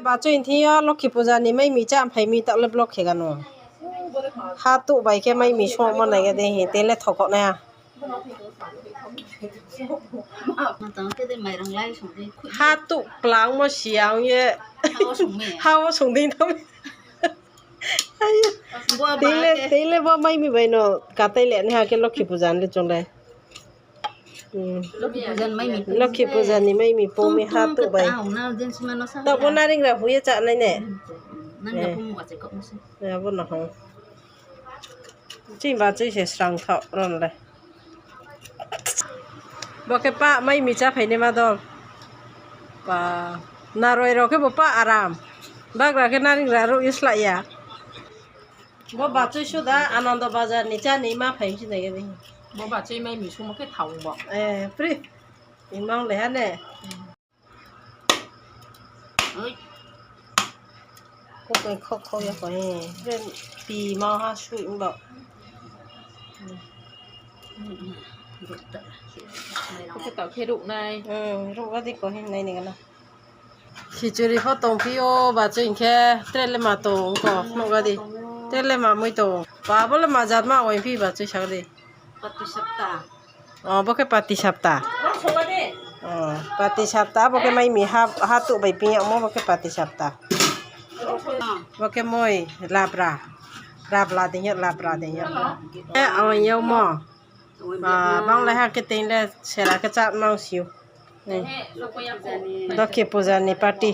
บาจุนที่ล็อกขีปูจานี่ไม่มีจ้ามไผมีตะเล็บล็อกเขกันว่าฮาตุใบแค่ไม่มีช่วงมันไหนก็ได้เห็นเตเล็ดถอกนะฮาตุกลางมาเสียงเยอะฮาวส่งดิ้งทำเตเล็ว่าไม่มีใบเนาะกาเตเล็ดนี่ฮะแค่ล็อกขีปูจานเลยจงได้ล็อกขีปูจานนี่ไม่มีปูมีฮาตุใบแต่บนนั้นเองเราหัวจะนั่นแหละเนี่ยบนนั้นของจริงว่าจะเสียสังเท่านั้นเลยบอกแค่ป้าไม่มีจ้าไผ่ในมาดอลป้านารอยเราแค่บอกป้าอารามบางเราแค่นั่งเราอิสระยาบอกบาจุชุดาอนันตบาจานี่จ้านี่มาไผ่ที่ไหนกันนี่บอกบาจุไม่มีช่วงมันแค่เท่าบอกปรีอีมองเลยฮะเนี่ยก็เป็นข้อยังไงเรื่องปีมอฮะช่วยมึงบอกก็จะต่อเคดุในรู้ว่าที่ก็เห็นในนี่กันนะขี้จุรีพอตรงพี่โอบาจุนแค่เตลเลมาตรงก็นกก็ดีเตลเลมาไม่ตรงป้าบอกเลยมาจัดมาวันพี่บาจุชักดีปฏิสัปตาบอกแค่ปฏิสัปตาปฏิสัปตาบอกแค่ไม่มีฮาตุใบปีอ่ะบอกแค่ปฏิสัปตาบอกแค่มวยลาบราเดียร์ลาบราเดียร์เอาเยอะมั้งบางเลยฮะก็เต็งเลยเสร็จแล้วก็จัดมังสิวนี่ดอกเก็บปูจานนี่ปาร์ตี้